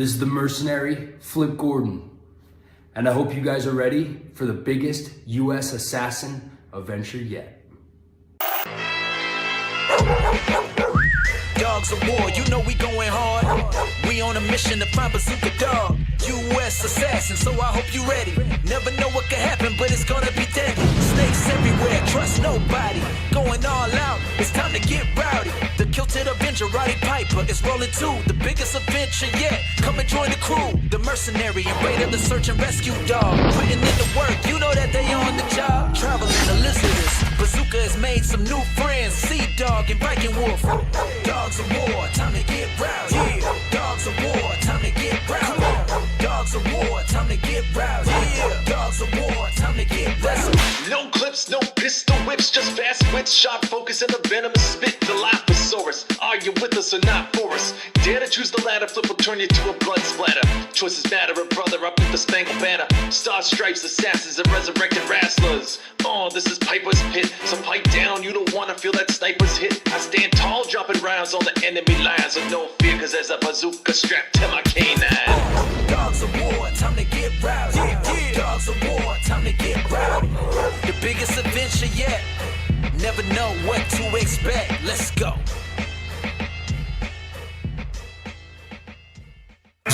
This is the mercenary, Flip Gordon. And I hope you guys are ready for the biggest US assassin adventure yet. Dogs of war, you know we going hard. We on a mission to find Bazooka Dog, US assassin, so I hope you ready. Never know what could happen, but it's gonna be deadly. Snakes everywhere, trust nobody. Going all out, it's time to get rowdy. The Kilted Avenger, Roddy Piper, is rolling too. The biggest adventure yet, come and join the crew. The mercenary and Raider, the search and rescue dog. Putting in the work, you know that they on the job. Traveling Elizabeth, Bazooka has made some new friends. Sea Dog and Viking Wolf. Dogs of war, time to get roused. Yeah, dogs of war, time to get roused. Dogs of war, time to get roused. Yeah, dogs of war, time to get roused. No clips, no pistol whips, just fast wits, sharp focus, and a venomous spit. Dilophosaurus, are you with us or not for us? Dare to choose the ladder, Flip will turn you to a blood splatter. Choices matter, a brother up with the spangled banner. Star stripes, assassins, and resurrected wrestlers. Oh, this is Piper's pit, so pipe down, you don't wanna feel that sniper's hit. I stand tall, dropping rounds on the enemy lines with no fear, cause there's a bazooka strapped to my canine. Dogs of war, time to get roused. Yeah. Dogs of war, time to get rowdy. The biggest adventure yet. Never know what to expect. Let's go.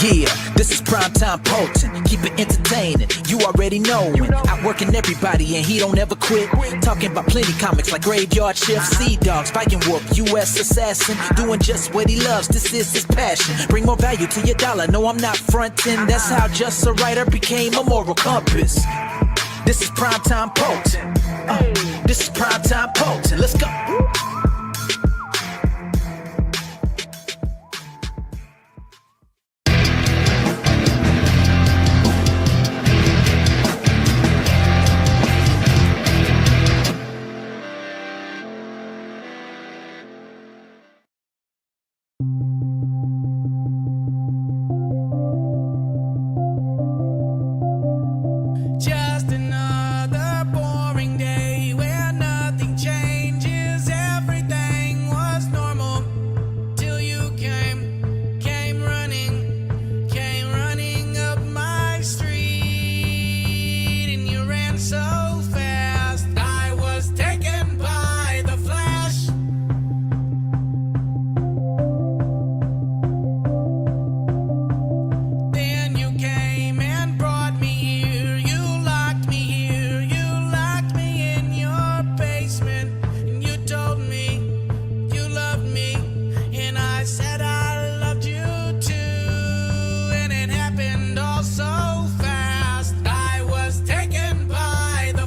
Yeah, this is primetime potent. Keep it entertaining. You already know. Outworking everybody and he don't ever quit. Talking about plenty comics like Graveyard Shift, Sea Dogs, Viking Wolf, US assassin. Doing just what he loves. This is his passion. Bring more value to your dollar. No, I'm not fronting. That's how just a writer became a moral compass. This is primetime potent. This is primetime potent. Let's go. Just another boring day where nothing changes. Everything was normal till you came running up my street, and you ran so fast. I was taken by the flash. Then you came and brought me here. You locked me here. You locked me in your basement. And you told me you loved me. And I said I loved you too. And it happened all so fast. I was taken by the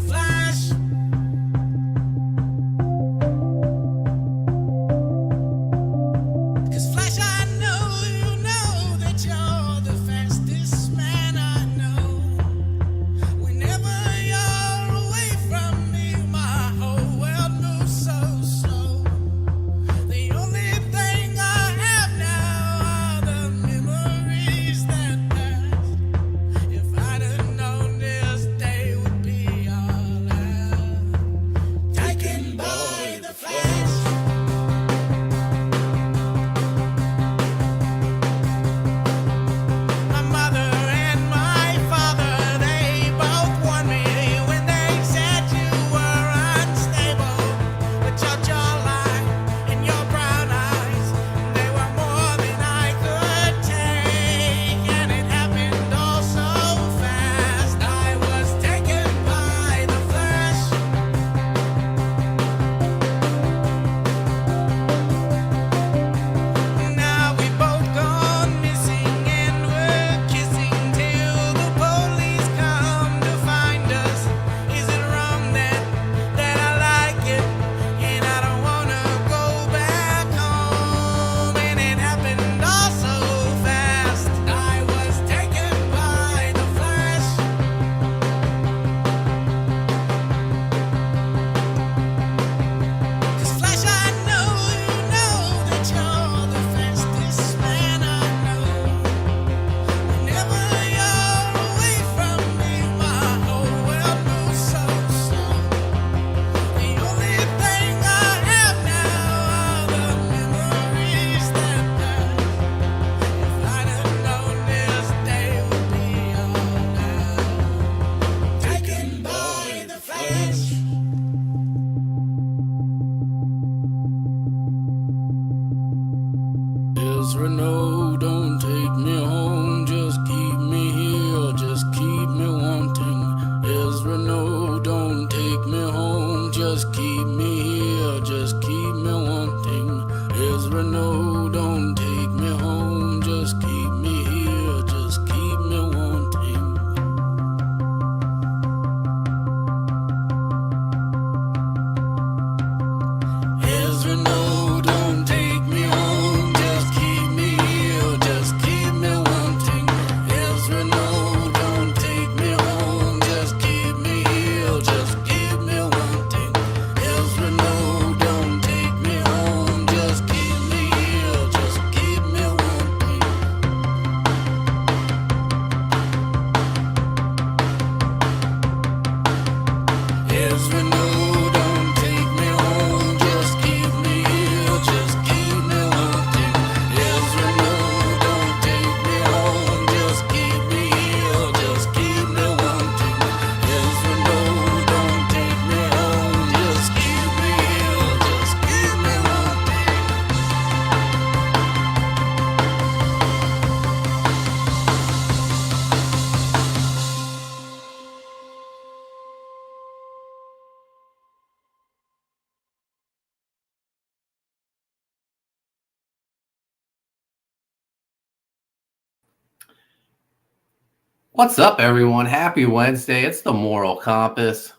What's up, everyone? Happy Wednesday. It's the Moral Compass.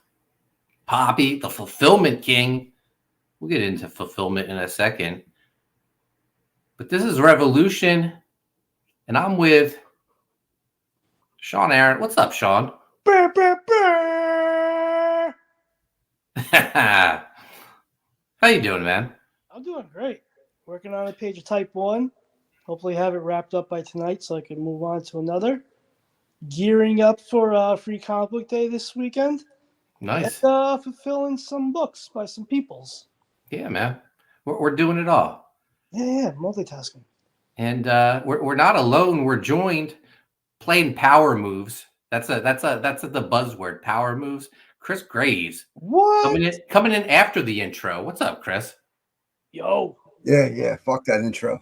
Poppy, the Fulfillment King. We'll get into fulfillment in a second. But this is Revolution, and I'm with Sean Aaron. What's up, Sean? Brr, brr, brr. How you doing, man? I'm doing great. Working on a page of Type 1. Hopefully have it wrapped up by tonight so I can move on to another. Gearing up for Free Comic Book Day this weekend. Nice. And fulfilling some books by some peoples. Yeah, man. We're doing it all. Yeah, multitasking. And we're not alone. We're joined playing power moves. That's the buzzword, power moves. Chris Graves What? coming in after the intro. What's up, Chris? Yo. Yeah. Fuck that intro.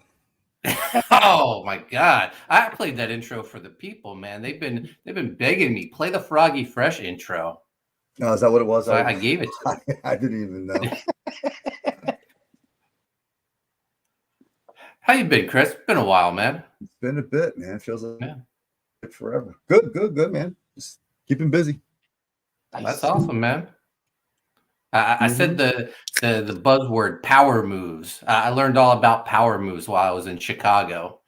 Oh my God! I played that intro for the people, man. They've been begging me play the Froggy Fresh intro. No, is that what it was? So I gave it to them. I didn't even know. How you been, Chris? Been a while, man. It's been a bit, man. Feels like Yeah. forever. Good, man. Just keeping busy. That's awesome, man. I said the buzzword power moves. I learned all about power moves while I was in Chicago.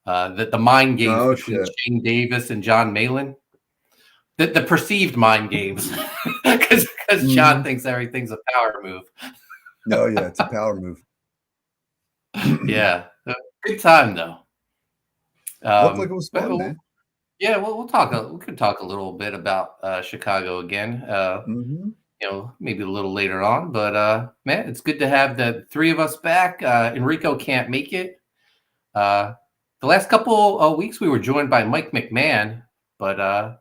The mind games Oh, between shit. Shane Davis and John Malin. The perceived mind games, because John thinks everything's a power move. No, yeah, it's a power move. Yeah, good time though. Looked like it was but fun, man. Yeah, well, we could talk a little bit about Chicago again. Maybe a little later on. But man, it's good to have the three of us back. Enrico can't make it. The last couple of weeks we were joined by Mike McMahon, but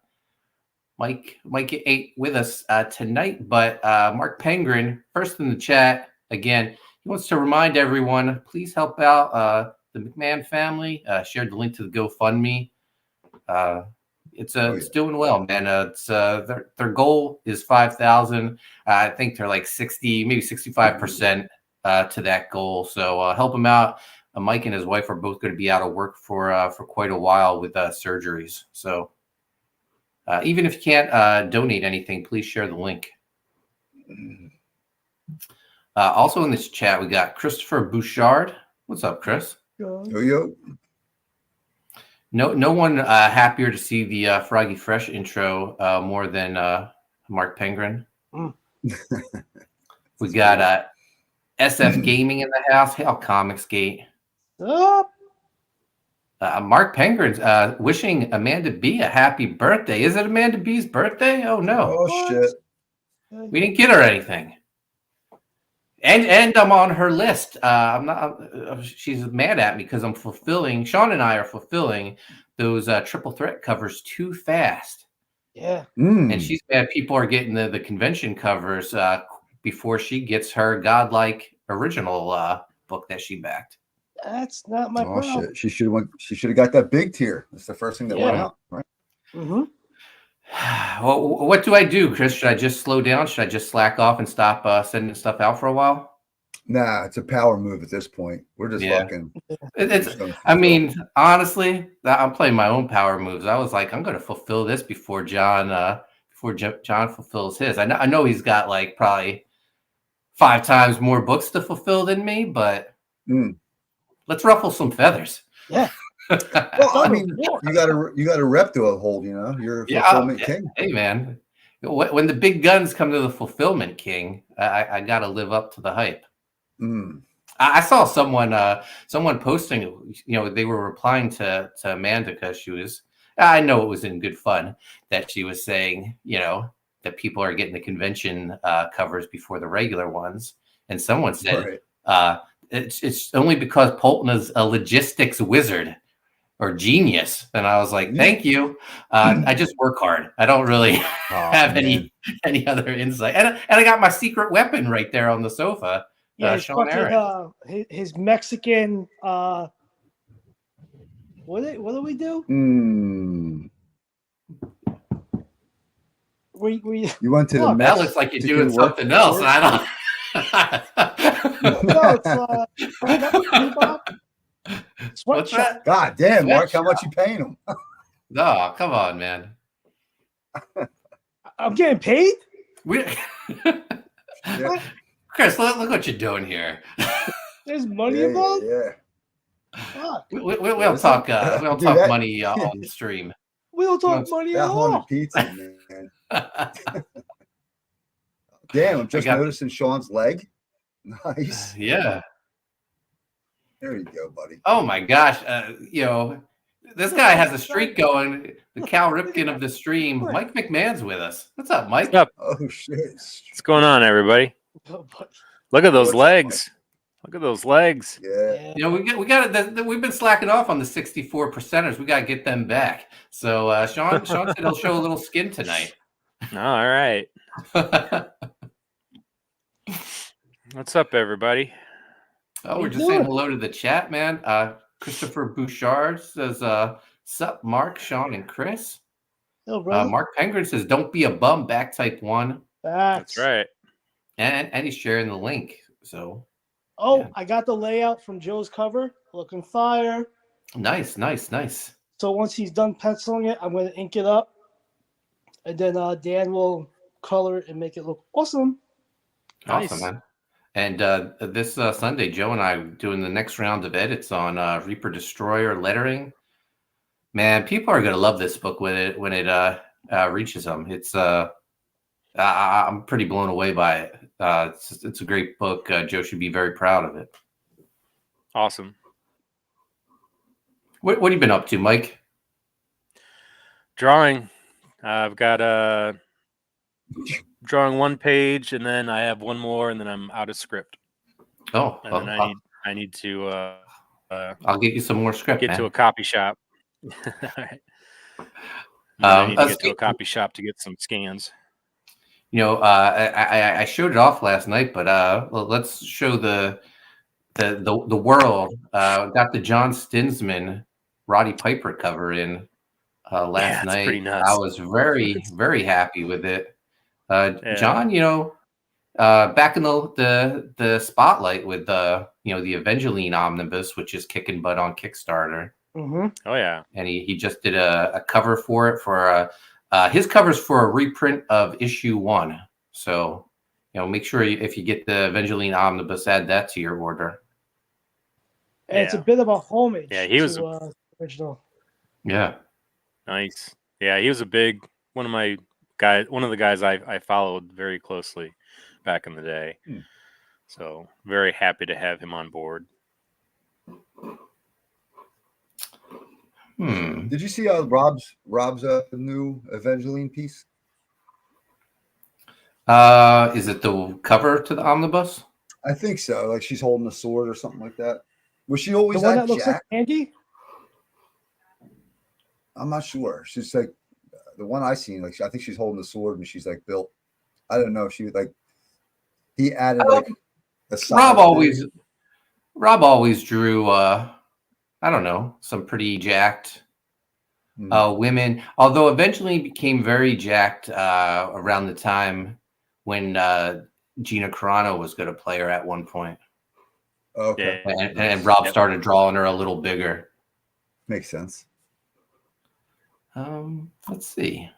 Mike ain't with us tonight. But Mark Pengrin, first in the chat again, he wants to remind everyone, please help out the McMahon family. Shared the link to the GoFundMe. It's doing well, man. It's their goal is 5,000. I think they're like 60, maybe 65% to that goal. So help them out. Mike and his wife are both going to be out of work for quite a while with surgeries. So even if you can't donate anything, please share the link. Also in this chat, we got Christopher Bouchard. What's up, Chris? Yo. No one happier to see the Froggy Fresh intro more than Mark Pengrin. We got SF Gaming in the house. Hell, Comicsgate. Up. Mark Pengrin's wishing Amanda B a happy birthday. Is it Amanda B's birthday? Oh no! Oh shit. We didn't get her anything. And I'm on her list. I'm not. She's mad at me because I'm fulfilling. Sean and I are fulfilling those triple threat covers too fast. Yeah. And she's mad people are getting the convention covers before she gets her godlike original book that she backed. That's not my Oh problem. shit. She should have got that big tier. That's the first thing that went Yeah. out, right? Mm-hmm. Well, what do I do, Chris? Should I just slow down? Should I just slack off and stop sending stuff out for a while? Nah, it's a power move at this point. We're just fucking. I mean, honestly, I'm playing my own power moves. I was like, I'm going to fulfill this before John fulfills his. I know he's got like probably 5 times more books to fulfill than me, but let's ruffle some feathers. Yeah. Well, I mean, you got to rep to a hold. You're a fulfillment king. Hey, man, when the big guns come to the fulfillment king, I got to live up to the hype. I saw someone posting, they were replying to Amanda because she was, I know it was in good fun that she was saying, that people are getting the convention covers before the regular ones. And someone said, it's only because Polton is a logistics wizard or genius. And I was like, thank you. I just work hard. I don't really have any other insight. And I got my secret weapon right there on the sofa. Yeah, Sean Aaron. his Mexican. What do we do? We You went to the Look, that looks like you're doing something else. I don't. No, it's What's that? God damn, Mark, how much you paying him? No, come on, man. I'm getting paid? We, Yeah. Chris, look what you're doing here. There's money Yeah, involved? yeah. Fuck. We don't talk. We don't Dude, talk that- money on the stream. We don't talk That's- money at That haunted all. pizza, man. Damn, I'm just got- noticing Sean's leg. Nice. Yeah. There you go, buddy. Oh my gosh. This guy has a streak going. The Cal Ripken of the stream. Mike McMahon's with us. What's up, Mike? What's up? Oh shit. What's going on, everybody? Oh, but- Look at those What's up, legs. Look at those legs. Yeah. You know, we got it. We've been slacking off on the 64 percenters. We got to get them back. So Sean said he'll show a little skin tonight. All right. What's up, everybody? Oh, we're just saying hello to the chat, man. Christopher Bouchard says, sup, Mark, Sean, and Chris. Yo, brother. Mark Pengrin says, don't be a bum, back type 1. That's right. And he's sharing the link. So Oh, Yeah. I got the layout from Joe's cover. Looking fire. nice. So once he's done penciling it, I'm going to ink it up. And then Dan will color it and make it look awesome. Awesome, Nice. man. And this Sunday, Joe and I are doing the next round of edits on Reaper Destroyer lettering. Man, people are gonna love this book when it reaches them. It's I'm pretty blown away by it. It's a great book. Joe should be very proud of it. Awesome. What have you been up to, Mike? Drawing. I've got drawing one page, and then I have one more, and then I'm out of script. Oh, And then I need to I'll get you some more script. get man. to a copy shop. All right. I need to get to a copy shop to get some scans. You know, I showed it off last night, but let's show the world. Got the John Stinsman Roddy Piper cover in last it's night. pretty nuts. I was very happy with it. Yeah. John, you know, back in the spotlight with the Evangeline Omnibus, which is kicking butt on Kickstarter. Mm-hmm. Oh yeah. And he just did a cover for it for his covers for a reprint of issue 1. So, you know, make sure if you get the Evangeline Omnibus, add that to your order. And it's a Yeah. bit of a homage. Yeah, he was- to, original. Yeah. Nice. Yeah, he was a big one of the guys I followed very closely back in the day. Hmm. So very happy to have him on board. Did you see Rob's new Evangeline piece? Is it the cover to the omnibus? I think so. Like she's holding a sword or something like that. Was she always The one that that looks like jacked? Andy? I'm not sure. She's like the one I seen. Like I think she's holding a sword and she's like built. I don't know if she was like. He added like a side Rob always drew I don't know, some pretty jacked women, although eventually became very jacked around the time when Gina Carano was going to play her at one point. Okay, Yeah. And Rob Yep. started drawing her a little bigger. makes sense. Let's see.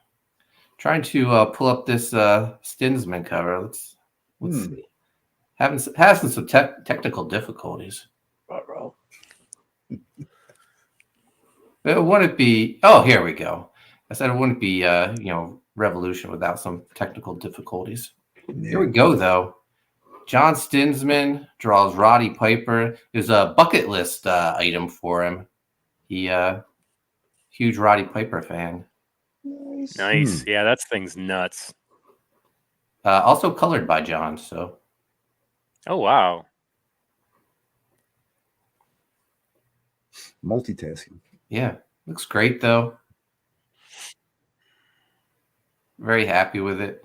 Trying to pull up this Stinsman cover. Let's see. Having some technical difficulties. Ruh-roh. It wouldn't be. Oh, here we go. I said it wouldn't be, revolution without some technical difficulties. Here we go, though. John Stinsman draws Roddy Piper. There's a bucket list item for him. He, huge Roddy Piper fan. Nice. Nice. Yeah, that thing's nuts. Also colored by John. So Oh wow. Multitasking. yeah, looks great though. Very happy with it.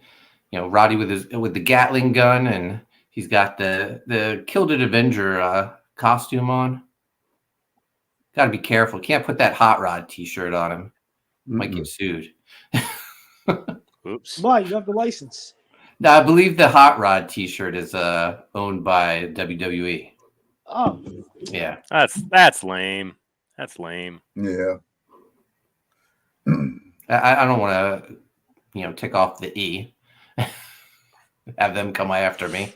You know, Roddy with the Gatling gun, and he's got the Killed It Avenger costume on. Got to be careful. Can't put that Hot Rod T-shirt on him. Might get sued. Oops. Why? You have the license. No, I believe the Hot Rod T-shirt is owned by WWE. Oh, Yeah. That's lame. That's lame. Yeah. I don't want to tick off the E. Have them come after me.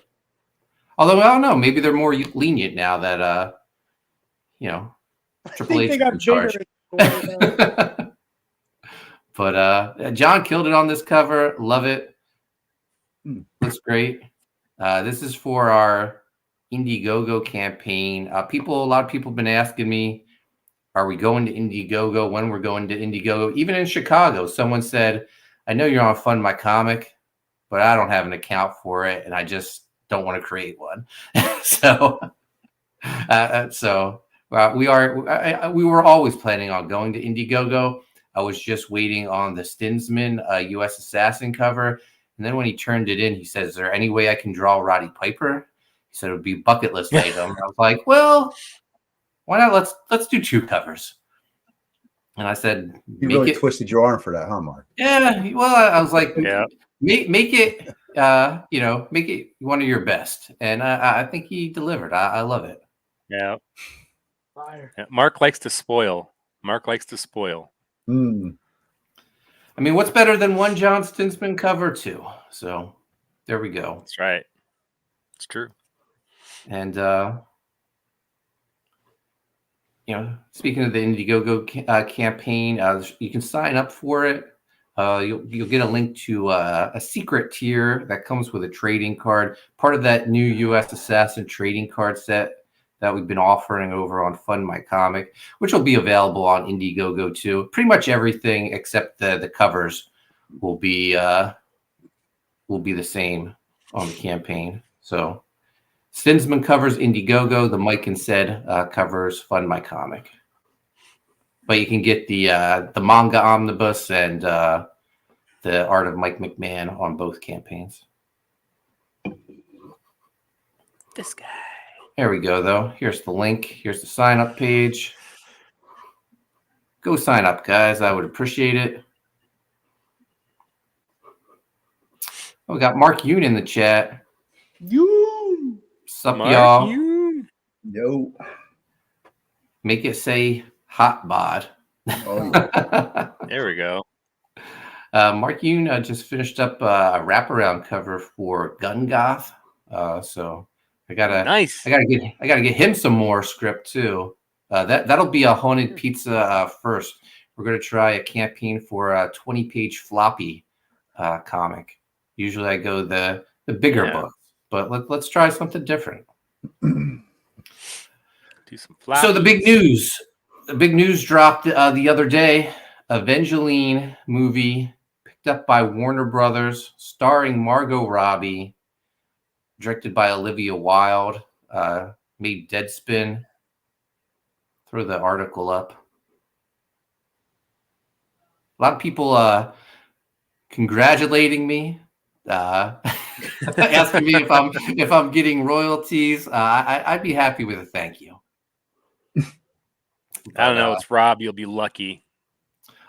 Although I don't know, maybe they're more lenient now that I Triple think H they is got in charge. bigger. But John killed it on this cover. Love it. Looks great. This is for our Indiegogo campaign. A lot of people have been asking me, are we going to Indiegogo? When we're going to Indiegogo? Even in Chicago, someone said, I know you're on Fund My Comic, but I don't have an account for it, and I just don't want to create one. So we were always planning on going to Indiegogo. I was just waiting on the Stinsman U.S. Assassin cover. And then when he turned it in, he said, is there any way I can draw Roddy Piper? He said it would be a bucket list item. I was like, well, why not? Let's do 2 covers. And I said, You really twisted your arm for that, huh, Mark? Yeah. Well, I was like, Yeah. make it, make it one of your best. And I think he delivered. I love it. Yeah. Fire. Yeah. Mark likes to spoil. I mean, what's better than one John Stinsman cover? 2. So there we go. That's right. It's true. And speaking of the Indiegogo campaign, you can sign up for it. You'll get a link to a secret tier that comes with a trading card, part of that new U.S. Assassin trading card set that we've been offering over on Fund My Comic, which will be available on Indiegogo too. Pretty much everything except the covers will be the same on the campaign. So Stinsman covers Indiegogo, the Mike and Said covers Fund My Comic. But you can get the manga omnibus and the art of Mike McMahon on both campaigns. This guy. There we go, though. Here's the link. Here's the sign-up page. Go sign up, guys. I would appreciate it. Oh, we got Mark Yoon in the chat. You. Sup, y'all? Yo. Make it say hot bod. Oh, yeah. There we go. Mark Yoon just finished up a wraparound cover for Gun Goth. So I gotta get him some more script too. That'll be a Haunted Pizza first. We're gonna try a campaign for a 20-page floppy comic. Usually I go the bigger books, but let's try something different. Do some floppies. So the big news dropped the other day. Evangeline movie picked up by Warner Brothers, starring Margot Robbie, directed by Olivia Wilde, made Deadspin. Throw the article up. A lot of people congratulating me, asking me if I'm getting royalties. I'd be happy with a thank you. I don't know. It's Rob. You'll be lucky.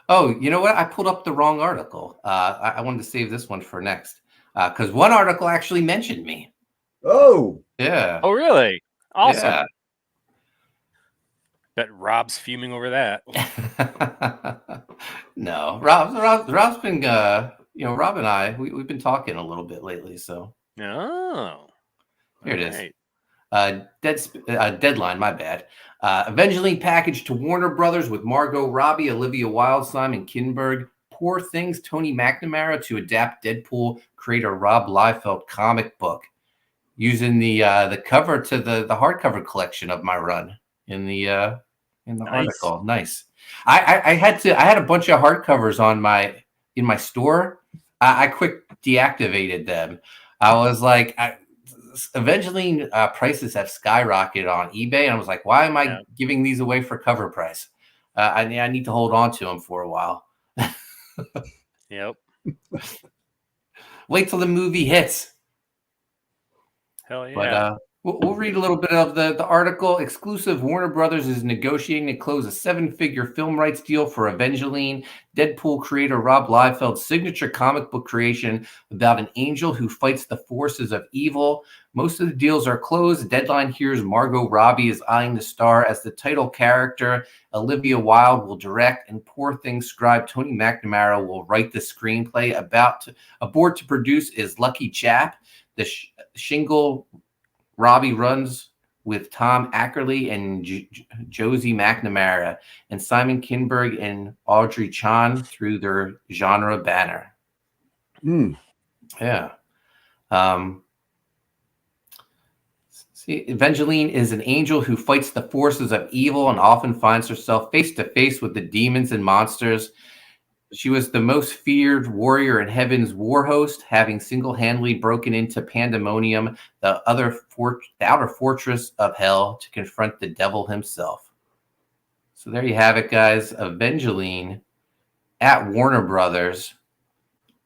Oh, you know what? I pulled up the wrong article. I wanted to save this one for next because one article actually mentioned me. Oh, yeah. Oh, really? Awesome. Yeah. Bet Rob's fuming over that. No, Rob's been, Rob and I, we've been talking a little bit lately. So Oh, here it is. Deadline, my bad. Evangeline packaged to Warner Brothers with Margot Robbie, Olivia Wilde, Simon Kinberg. Poor Things, Tony McNamara to adapt Deadpool creator Rob Liefeld comic book, using the cover to the hardcover collection of my run in the article. Nice. I had a bunch of hardcovers in my store. I quick deactivated them. I was like, Evangeline prices have skyrocketed on eBay, and I was like, why am I giving these away for cover price? I need to hold on to them for a while. Yep. Wait till the movie hits. Hell yeah. But We'll read a little bit of the article. Exclusive: Warner Brothers is negotiating to close a 7-figure film rights deal for Evangeline, Deadpool creator Rob Liefeld's signature comic book creation about an angel who fights the forces of evil. Most of the deals are closed. The deadline here's Margot Robbie is eyeing the star as the title character. Olivia Wilde will direct, and Poor Things scribe Tony McNamara will write the screenplay. Aboard to produce is Lucky Chap. The shingle Robbie runs with Tom Ackerley and Josie McNamara, and Simon Kinberg and Audrey Chan through their genre banner. Yeah. See, Evangeline is an angel who fights the forces of evil and often finds herself face to face with the demons and monsters. She was the most feared warrior in Heaven's war host, having single-handedly broken into Pandemonium, the outer fortress of hell, to confront the devil himself. So there you have it, guys. Evangeline at Warner Brothers.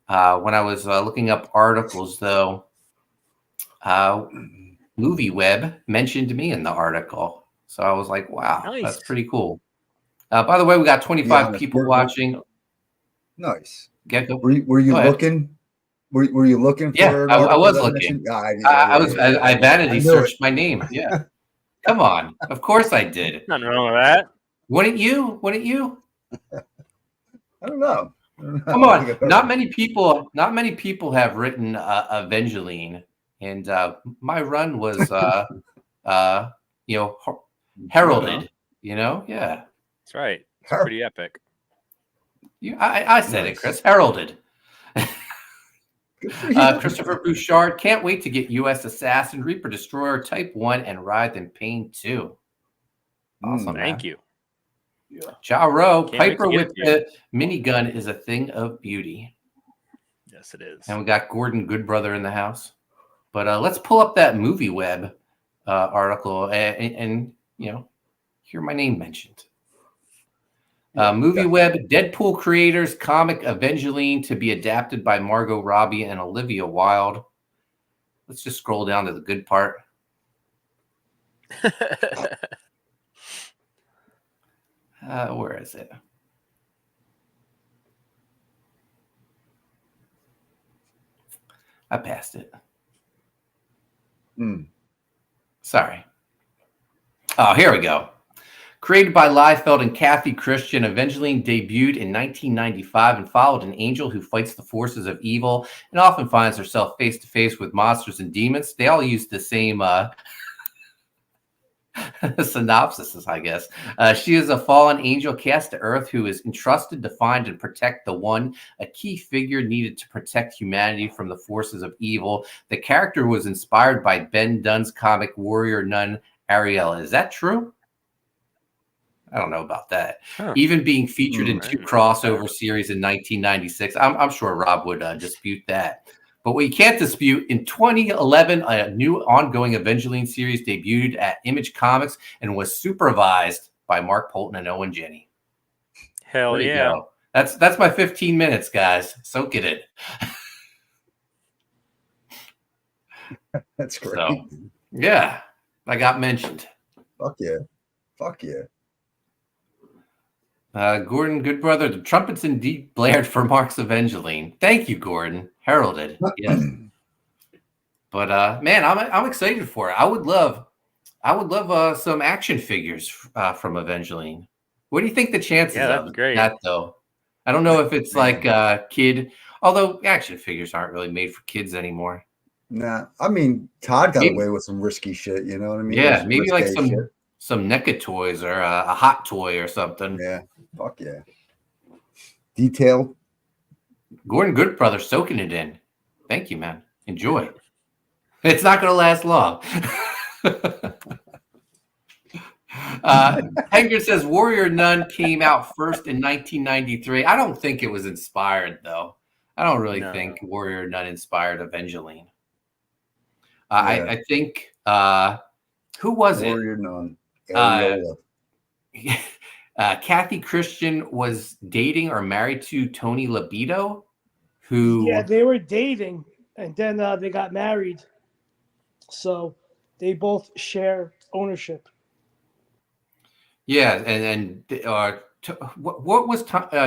When I was looking up articles, though, MovieWeb mentioned me in the article. So I was like, wow, Nice. That's pretty cool. By the way, we got 25 people watching. Nice. Gecko. Were you Go ahead. looking? Were you looking for? Yeah, an I article was that looking. mentioned- I vanity I knew searched it. my name. Yeah. Come on. Of course I did. Nothing wrong with that. Wouldn't you? Wouldn't you? I don't know. Come I think on. I've heard Not of many people have written Evangeline, and my run was heralded. Yeah. That's right. It's Her- pretty epic. I said it, Nice. Chris. Heralded. Good for you. Christopher Bouchard can't wait to get U.S. Assassin, Reaper Destroyer, Type 1, and Writhe in Pain 2. Awesome, man. Thank you. Ja Rowe, Can't wait Piper to get with it to the minigun is a thing of beauty. Yes, it is. And we got Gordon Goodbrother in the house. But let's pull up that MovieWeb article and hear my name mentioned. MovieWeb, Deadpool creators comic Evangeline to be adapted by Margot Robbie and Olivia Wilde. Let's just scroll down to the good part. Where is it? I passed it. Sorry. Oh, here we go. Created by Liefeld and Kathy Christian, Evangeline debuted in 1995 and followed an angel who fights the forces of evil and often finds herself face to face with monsters and demons. They all use the same synopsis, I guess. She is a fallen angel cast to Earth who is entrusted to find and protect the One, a key figure needed to protect humanity from the forces of evil. The character was inspired by Ben Dunn's comic warrior nun Ariel. Is that true? I don't know about that. Huh. Even being featured in I 2 didn't know crossover series in 1996. I'm sure Rob would dispute that. But what you can't dispute, in 2011, a new ongoing Evangeline series debuted at Image Comics and was supervised by Mark Polton and Owen Jenny. Hell There you yeah. go. That's my 15 minutes, guys. Soak it in. That's great. So, yeah, I got mentioned. Fuck yeah. Fuck yeah. Gordon Goodbrother, the trumpets indeed blared for Mark's Evangeline. Thank you, Gordon. Heralded. Yes. But man, I'm excited for it. I would love some action figures from Evangeline. What do you think the chances Yeah, that'd of be great. that though? I don't know if it's like kid, although action figures aren't really made for kids anymore. Nah, I mean, Todd got Maybe- away with some risky shit. You know what I mean? Yeah, Some maybe like risque shit. some NECA toys or a hot toy or something. Yeah. Fuck yeah. Detailed. Gordon Goodbrother soaking it in. Thank you, man. Enjoy. It's not going to last long. Hanger says Warrior Nun came out first in 1993. I don't think it was inspired, though. I don't really think Warrior Nun inspired Evangeline. I think, who was it? Warrior Nun. Ariola. Kathy Christian was dating or married to Tony Libido, who Yeah, they were dating, and then they got married. So they both share ownership. Yeah, what was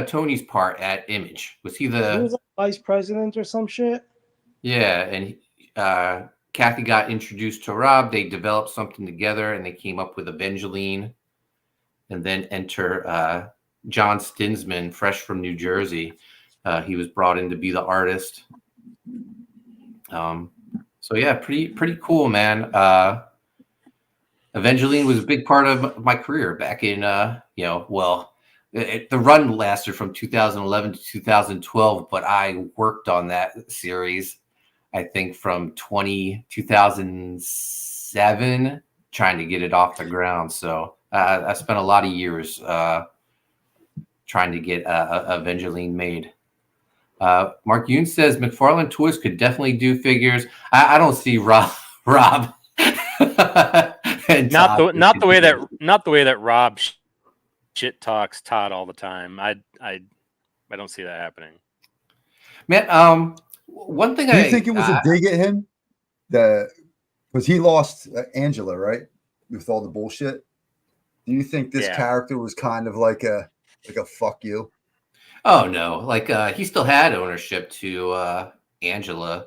Tony's part at Image? Was he He the? was like vice president or some shit. Yeah, and Kathy got introduced to Rob. They developed something together, and they came up with Evangeline. And then enter John Stinsman, fresh from New Jersey. He was brought in to be the artist. So yeah, pretty cool, man. Evangeline was a big part of my career back in, the run lasted from 2011 to 2012, but I worked on that series, I think, from 2007, trying to get it off the ground. So I spent a lot of years trying to get Evangeline made. Mark Yoon says McFarlane Toys could definitely do figures. I don't see Rob. And Not Todd the way that Rob shit talks Todd all the time. I don't see that happening. Man, one thing Do you think it was a dig at him? Because he lost Angela, right? With all the bullshit. Do you think this character was kind of like a fuck you? Oh no, like he still had ownership to Angela.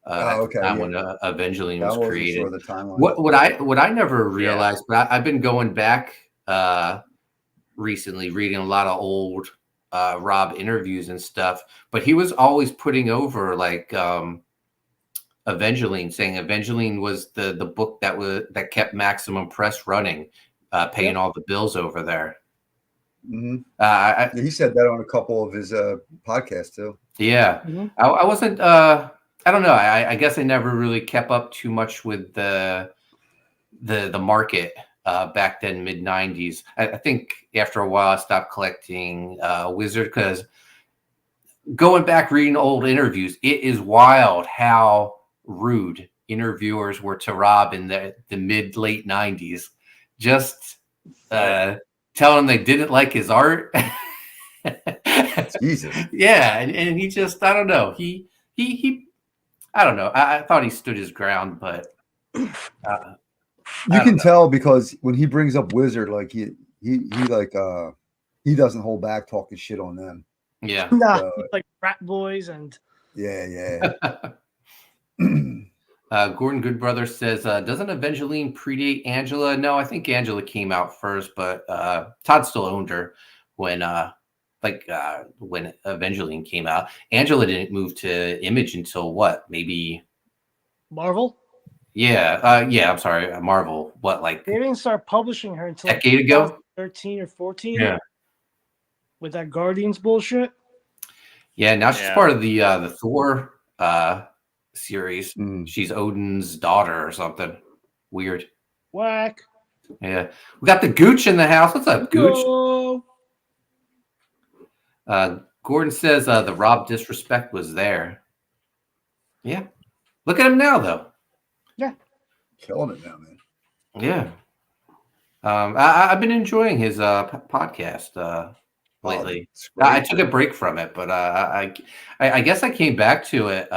Okay. When Evangeline was created. Sure the timeline. What I never realized, but I've been going back recently, reading a lot of old Rob interviews and stuff. But he was always putting over like Evangeline, saying Evangeline was the book that kept Maximum Press running, paying all the bills over there. Mm-hmm. He said that on a couple of his podcasts too. Yeah, mm-hmm. I wasn't. I don't know. I guess I never really kept up too much with the market back then, mid '90s. I think after a while I stopped collecting Wizard, because going back reading old interviews, it is wild how rude interviewers were to Rob in the mid late '90s. Just telling him they didn't like his art. Jesus. Yeah, and he just, I don't know. He I don't know. I thought he stood his ground, but you can tell because when he brings up Wizard, like he doesn't hold back talking shit on them. Yeah. Nah, like frat boys and yeah. Gordon Goodbrother says, doesn't Evangeline predate Angela? No, I think Angela came out first, but Todd still owned her when when Evangeline came out. Angela didn't move to Image until what? Maybe Marvel? Yeah. I'm sorry. Marvel. What, like they didn't start publishing her until a decade ago? 13 or 14. Yeah. With that Guardians bullshit. Yeah, now she's part of the Thor series. She's Odin's daughter or something. Weird. Whack. Yeah. We got the Gooch in the house. What's up, Gooch? Hello. Gordon says the Rob disrespect was there. Yeah. Look at him now, though. Yeah. Killing it now, man. Yeah. I've been enjoying his podcast lately. I took a break from it, but I guess I came back to it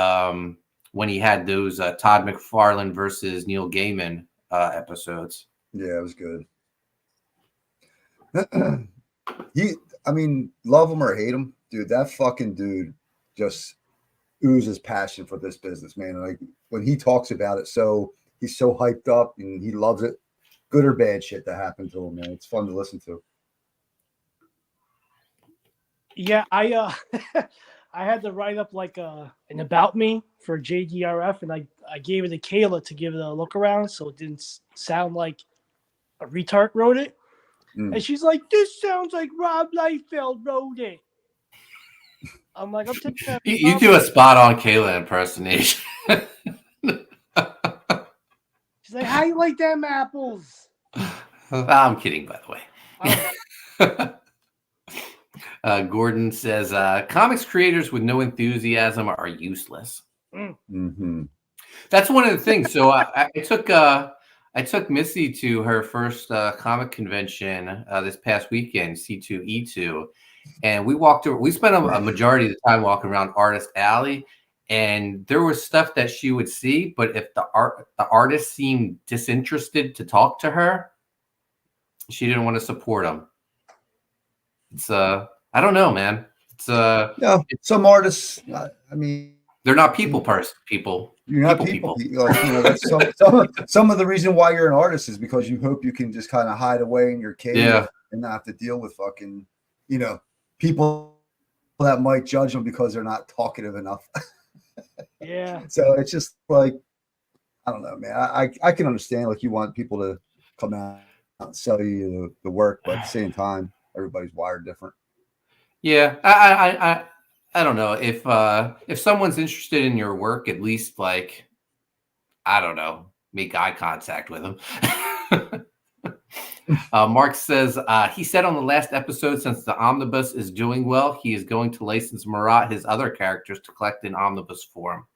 when he had those Todd McFarlane versus Neil Gaiman episodes. Yeah, it was good. I mean, love him or hate him, dude, that fucking dude just oozes passion for this business, man. Like when he talks about it, he's so hyped up and he loves it. Good or bad shit that happened to him, man. It's fun to listen to. Yeah, I had to write up like an about me for JDRF, and I gave it to Kayla to give it a look around so it didn't sound like a retard wrote it. And she's like, "This sounds like Rob Liefeld wrote it." I'm like, "I'm taking that." You do a spot on Kayla impersonation. She's like, "How you like them apples?" I'm kidding, by the way. Gordon says, comics creators with no enthusiasm are useless. Mm-hmm. That's one of the things. So I took Missy to her first comic convention this past weekend, C2E2, and we spent a majority of the time walking around Artist Alley, and there was stuff that she would see, but if the artist seemed disinterested to talk to her, she didn't want to support him. It's I don't know, man. It's Yeah, some artists. I mean, they're not people. you're not people. Like, you know, that's some of the reason why you're an artist is because you hope you can just kind of hide away in your cave and not have to deal with fucking, you know, people that might judge them because they're not talkative enough. Yeah. So it's just like, I don't know, man. I can understand, like, you want people to come out and sell you the work, but at the same time, everybody's wired different. Yeah, I don't know if someone's interested in your work, at least, like, I don't know, make eye contact with them. Mark says he said on the last episode, since the omnibus is doing well, he is going to license Marat his other characters to collect in omnibus form.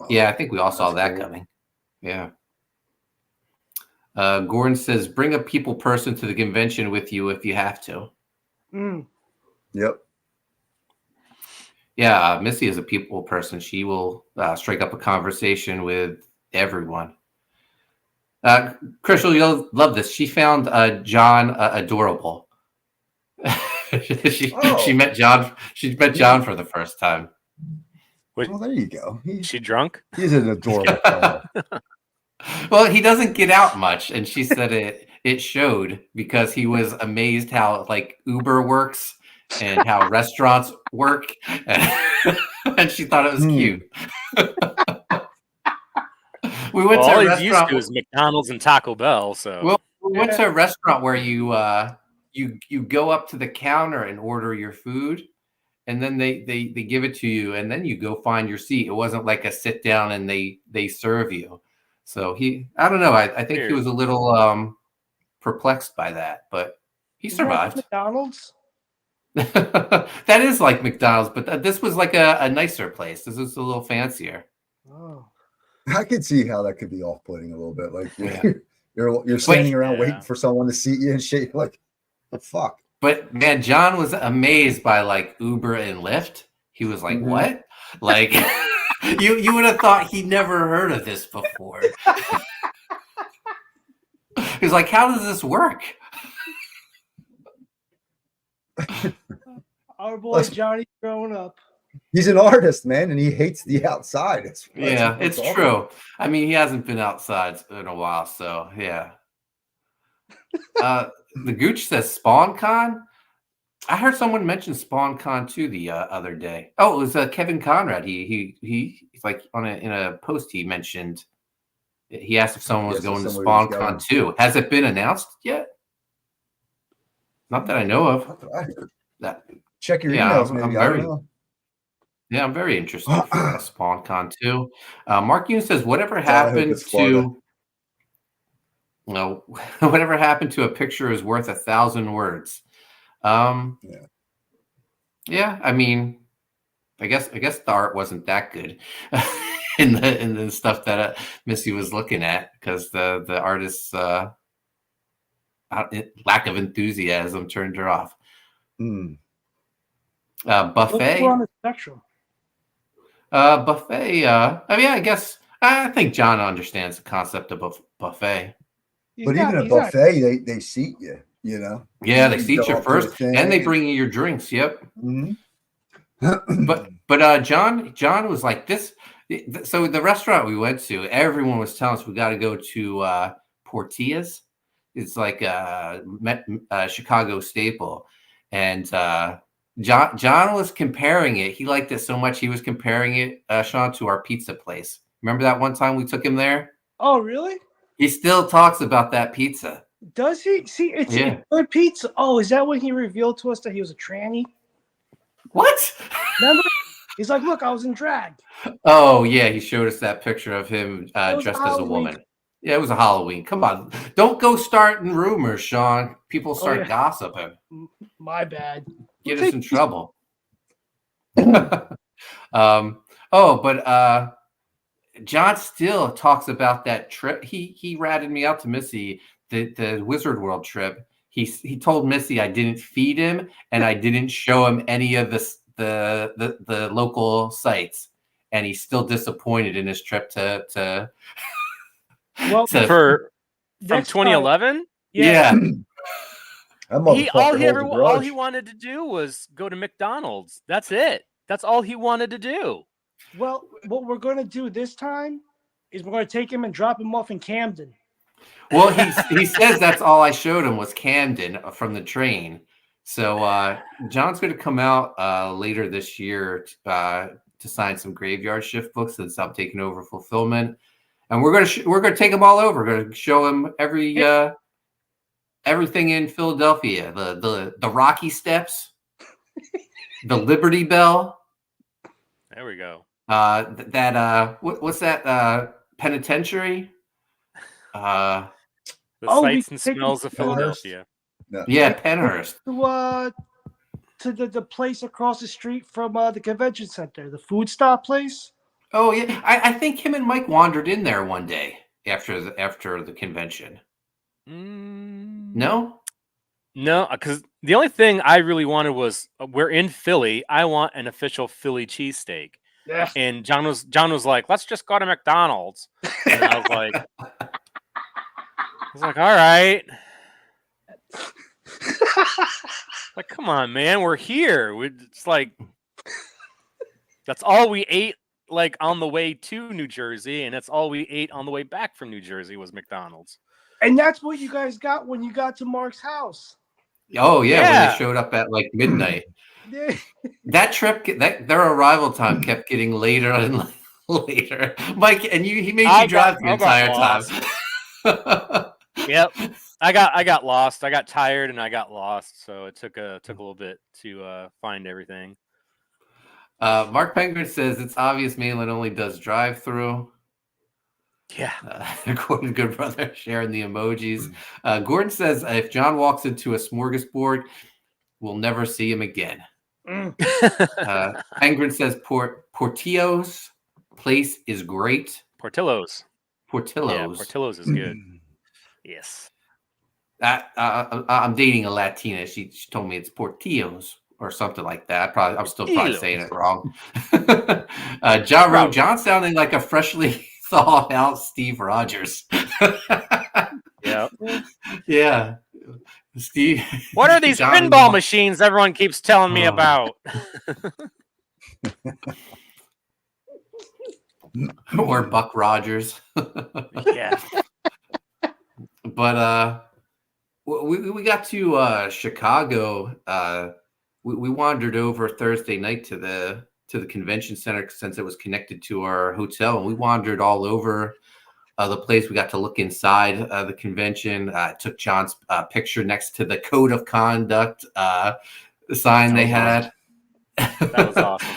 Yeah, I think we all saw that coming. Yeah. Gordon says, bring a people person to the convention with you if you have to. Yep. Yeah, Missy is a people person. She will strike up a conversation with everyone. Crystal, you'll love this. She found John adorable. She met John. She met John for the first time. Well, there you go. She drunk? He's an adorable fellow. Well, he doesn't get out much, and she said it showed because he was amazed how, like, Uber works and how restaurants work, and she thought it was cute. We went to a all he's restaurant. used to is McDonald's and Taco Bell. So Well, we went to a restaurant where you go up to the counter and order your food, and then they give it to you, and then you go find your seat. It wasn't like a sit down and they serve you. So I don't know. I think he was a little perplexed by that, but he survived. McDonald's. That is like McDonald's, but this was like a nicer place. This is a little fancier. Oh. I could see how that could be off-putting a little bit. Like, you're standing around waiting for someone to seat you and shit. Like, the fuck. But man, John was amazed by, like, Uber and Lyft. He was like, "What?" Like, you would have thought he'd never heard of this before. He was like, "How does this work?" Our boy Johnny growing up. He's an artist, man, and he hates the outside. It's true. I mean, he hasn't been outside in a while, so yeah. The Gooch says SpawnCon. I heard someone mention SpawnCon too the other day. Oh, it was Kevin Conrad. He's like in a post he mentioned. He asked if someone was going to SpawnCon too. Has it been announced yet? Not that I know of. Check your emails, maybe. I'm very interested for SpawnCon too. Mark Yoon says, whatever happened to a picture is worth 1,000 words. Yeah, I mean, I guess the art wasn't that good in the stuff that Missy was looking at, because the artist's lack of enthusiasm turned her off. Buffet. On the spectrum. Buffet. I mean, I think John understands the concept of buffet. But even a buffet, they seat you. You know. Yeah, they seat you first, and they bring you your drinks. Yep. But John was like this. So the restaurant we went to, everyone was telling us we got to go to Portillas. It's like a Chicago staple, and John was comparing it. He liked it so much he was comparing it, Sean, to our pizza place. Remember that one time we took him there? Oh, really? He still talks about that pizza. Does he? See, it's good pizza. Oh, is that when he revealed to us that he was a tranny? What? Remember? He's like, look, I was in drag. Oh, yeah. He showed us that picture of him dressed as a woman. Yeah, it was a Halloween. Come on. Don't go starting rumors, Sean. People start gossiping. My bad. Get us in trouble. But John still talks about that trip. He ratted me out to Missy, the Wizard World trip. He told Missy I didn't feed him and I didn't show him any of the local sites. and he's still disappointed in his trip to Well, to- from next time- 2011. yeah. That All motherfucker holds a all grudge. he wanted to do was go to McDonald's. That's it. That's all he wanted to do. Well, what we're going to do this time is we're going to take him and drop him off in Camden. Well, he says that's all I showed him was Camden from the train. So John's going to come out later this year to sign some graveyard shift books and stop taking over fulfillment. And we're going to take him all over. We're going to show him everything in Philadelphia, the Rocky Steps, the Liberty Bell. There we go. What's that penitentiary? The Oh, we sights and take him smells of to Philadelphia. Yeah, Penhurst. To the place across the street from the convention center, the food stop place. Oh yeah, I think him and Mike wandered in there one day after the convention. No, because the only thing I really wanted was we're in Philly. I want an official Philly cheesesteak. Yeah. And John was like, let's just go to McDonald's. And I was like, all right. Like, come on, man, we're here. It's like that's all we ate, like on the way to New Jersey, and that's all we ate on the way back from New Jersey was McDonald's. And that's what you guys got when you got to Mark's house. oh yeah, when Yeah. they showed up at like midnight. Yeah. That trip, their arrival time kept getting later and later. Mike, and he made you drive the I got entire time. Yep. I got lost. I got tired and I got lost, so it took a little bit to find everything. Mark Penguin says it's obvious Malin only does drive-through. Yeah. Gordon Good Brother sharing the emojis. Gordon says if John walks into a smorgasbord, we'll never see him again. Penguin says Portillo's place is great. Portillo's. Portillo's. Yeah, Portillo's is good. Yes. I'm dating a Latina. She told me it's Portillo's or something like that. I'm still probably saying it wrong. John sounding like a freshly thawed out Steve Rogers. Yeah. Yeah. Steve. What are these John- pinball machines everyone keeps telling me Oh. about? Or Buck Rogers. Yeah. But we got to Chicago. We wandered over Thursday night to the convention center since it was connected to our hotel, and we wandered all over the place. We got to look inside the convention. Took John's picture next to the code of conduct sign they had. That was awesome.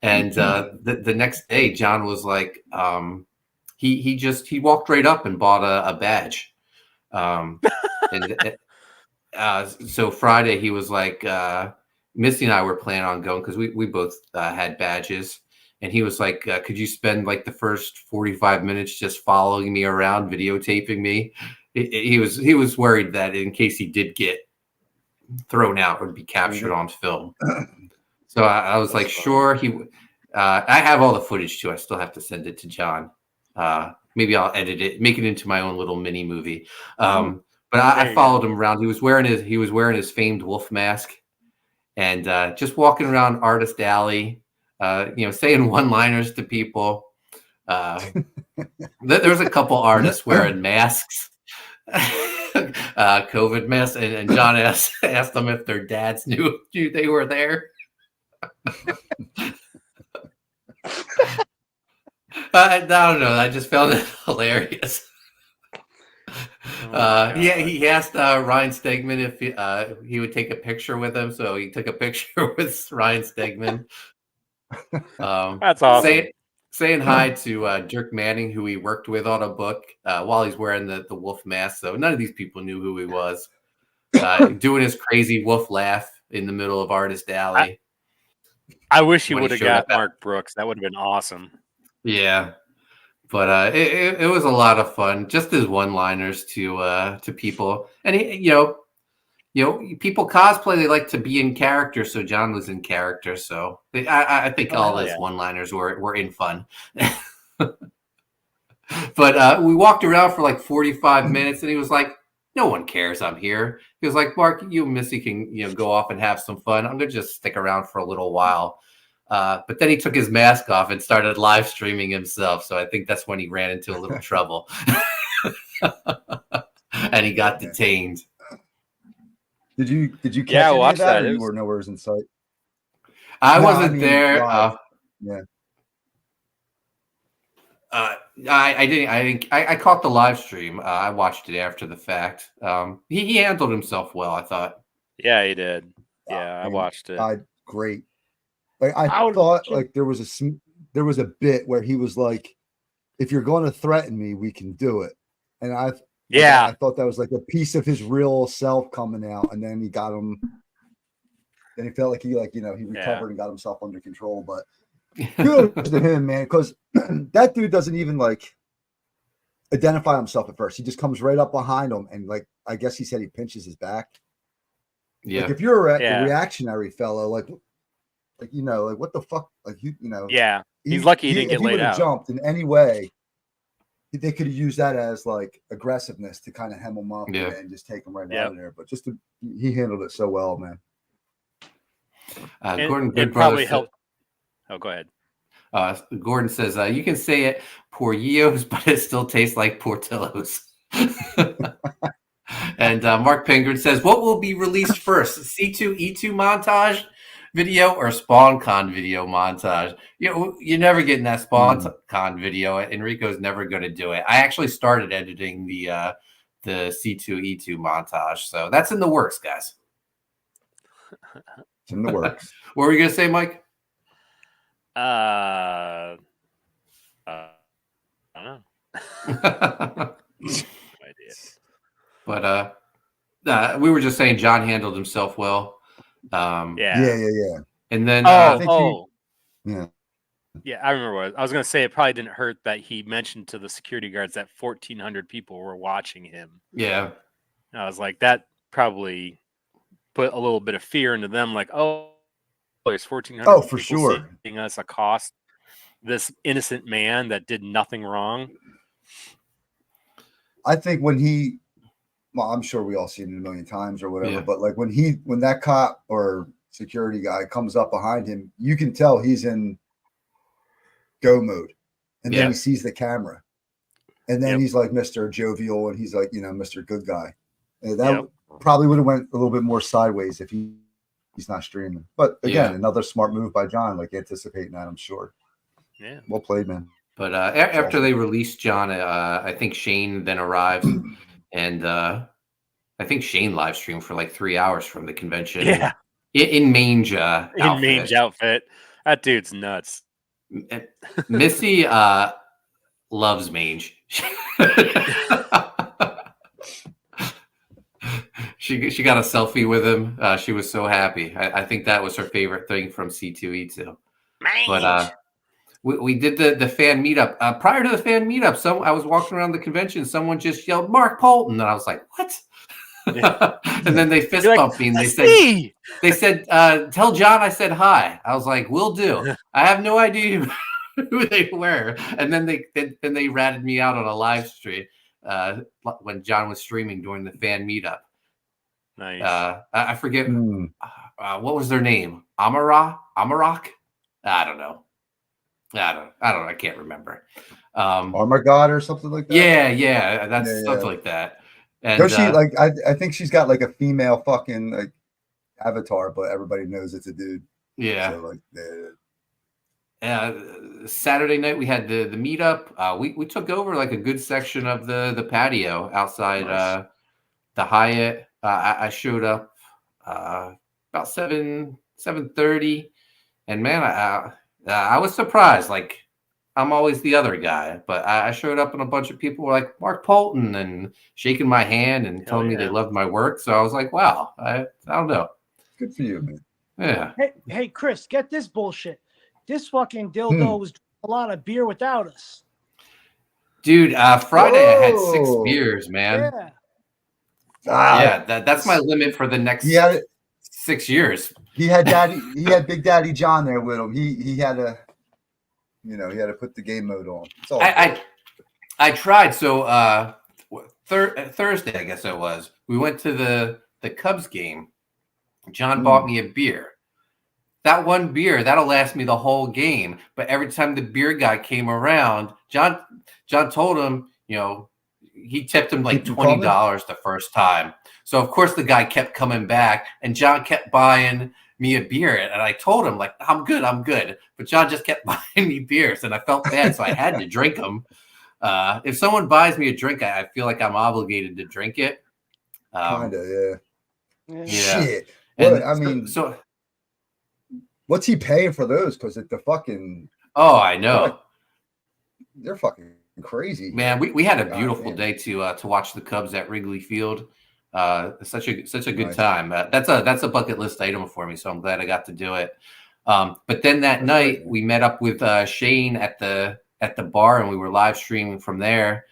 And the next day, John was like, he walked right up and bought a badge. So Friday he was like, Misty and I were planning on going because we both had badges, and he was like, could you spend like the first 45 minutes just following me around, videotaping me? He was worried that in case he did get thrown out, it would be captured on film. So I was like, sure. I have all the footage too. I still have to send it to John. Maybe I'll edit it, make it into my own little mini movie. But I followed him around. He was wearing his famed wolf mask, and just walking around Artist Alley, saying one-liners to people. There's a couple artists wearing masks, COVID masks, and John asked them if their dads knew they were there. I don't know. I just found it hilarious. He asked Ryan Stegman if he would take a picture with him, so he took a picture with Ryan Stegman. That's awesome. Saying hi to Dirk Manning, who he worked with on a book, while he's wearing the wolf mask. So none of these people knew who he was. Doing his crazy wolf laugh in the middle of Artist Alley. I wish he when he would have showed got up at- Mark Brooks. That would have been awesome. Yeah, but it was a lot of fun. Just his one-liners to people, and people cosplay. They like to be in character, so John was in character. So I think all his one-liners were in fun. But we walked around for like 45 minutes, and he was like, "No one cares I'm here." He was like, "Mark, you and Missy can go off and have some fun. I'm gonna just stick around for a little while." But then he took his mask off and started live streaming himself. So I think that's when he ran into a little trouble, and he got detained. Did you catch Yeah, I any of watched that, that. or It you was- were nowhere in sight? I No, wasn't there. live. Yeah. I didn't. I caught the live stream. I watched it after the fact. He handled himself well, I thought. Yeah, he did. Yeah, I watched it. Great. Like I I would- thought, like there was a bit where he was like, "If you're going to threaten me, we can do it." And I thought that was like a piece of his real self coming out, and then he got him. Then he felt like he recovered and got himself under control. But kudos to him, man, because that dude doesn't even like identify himself at first. He just comes right up behind him, and like I guess he said he pinches his back. Yeah. Like if you're a reactionary fellow, like what the fuck, like Yeah, he's lucky he didn't get if he laid would've out. Jumped in any way, they could have used that as like aggressiveness to kind of hem him up and just take him right out of there. But he handled it so well, man. Gordon it probably helped. Oh, go ahead. Gordon says, you can say it, Portillo's, but it still tastes like Portillo's. And Mark Pengrin says, what will be released first, C2E2 montage video or SpawnCon video montage? You're never getting that SpawnCon video. Enrico's never going to do it. I actually started editing the C2E2 montage, so that's in the works, guys. It's in the works. What were you going to say, Mike? I don't know. No idea. But we were just saying John handled himself well. Yeah. And then yeah, I remember what I was going to say. It probably didn't hurt that he mentioned to the security guards that 1,400 people were watching him. Yeah. And I was like, that probably put a little bit of fear into them. Like, there's 1,400. Oh, for sure. Seeing us accost this innocent man that did nothing wrong. I think when I'm sure we all seen it a million times or whatever, but like when that cop or security guy comes up behind him, you can tell he's in go mode, and then he sees the camera, and then he's like Mr. Jovial, and he's like Mr. Good Guy. And that probably would have went a little bit more sideways if he's not streaming. But again, another smart move by John, like anticipating that, I'm sure. Yeah, well played, man. But after they released John, I think Shane then arrived, and I think Shane live streamed for like 3 hours from the convention. Yeah, in mange outfit. In mange outfit. That dude's nuts. Missy loves mange. She got a selfie with him. She was so happy. I think that was her favorite thing from C2E2. Mange. But we did the fan meetup. Prior to the fan meetup, I was walking around the convention. Someone just yelled Mark Polton, and I was like, "What?" And then they fist bumped me, and they said, "Tell John I said hi." I was like, "Will do." I have no idea who they were, and then they ratted me out on a live stream when John was streaming during the fan meetup. Nice. I forget what was their name. Amarok. I don't know. I can't remember. Armor God or something like that. Yeah, that's something like that. And does she I think she's got like a female fucking like avatar, but everybody knows it's a dude. Yeah. So, Saturday night we had the meetup. We took over like a good section of the patio outside the Hyatt. I showed up about 7:30, and man, I was surprised. Like, I'm always the other guy, but I showed up and a bunch of people were like, Mark Polton, and shaking my hand and telling me they loved my work. So I was like, wow, I don't know. Good for you, man. Yeah. Hey, Chris, get this bullshit. This fucking dildo was drinking a lot of beer without us. Dude, Friday I had 6 beers, man. Yeah. Yeah, that's my limit for the next He had 6 years. He had Big Daddy John there with him. He had to, he had to put the game mode on. It's all good. I tried. So Thursday, I guess it was. We went to the Cubs game. John bought me a beer. That one beer that'll last me the whole game. But every time the beer guy came around, John told him, he tipped him like $20 the first time. So of course the guy kept coming back, and John kept buying me a beer, and I told him like, I'm good. But John just kept buying me beers, and I felt bad, so I had to drink them. If someone buys me a drink, I feel like I'm obligated to drink it. Kinda, yeah. Shit. And I mean, so what's he paying for those? Because the fucking I know. They're fucking crazy. Man, we had a beautiful day to watch the Cubs at Wrigley Field. Such a good time. That's a bucket list item for me, so I'm glad I got to do it. But then that night we met up with Shane at the bar, and we were live streaming from there.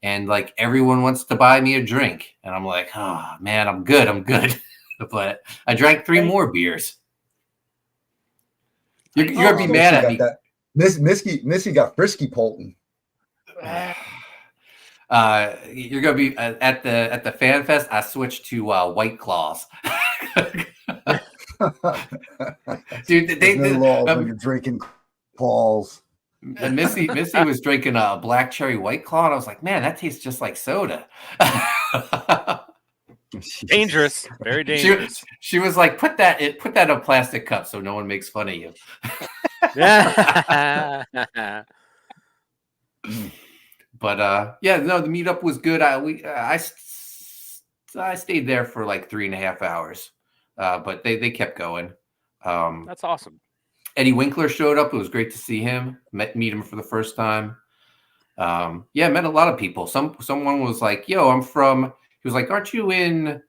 And like everyone wants to buy me a drink, and I'm like, oh man, I'm good. But I drank 3 more beers. You're gonna be mad at me. Missy got frisky Polton. You're gonna be at the Fan Fest. I switched to White Claws. Dude, no laws when you're drinking claws. And Missy was drinking a black cherry White Claw, and I was like, man, that tastes just like soda. Dangerous, very dangerous. She was like, put that in a plastic cup so no one makes fun of you. But the meetup was good. I stayed there for like 3.5 hours, but they kept going. That's awesome. Eddie Winkler showed up. It was great to see him. Meet him for the first time. Met a lot of people. Someone was like, "Yo, I'm from." He was like, "Aren't you in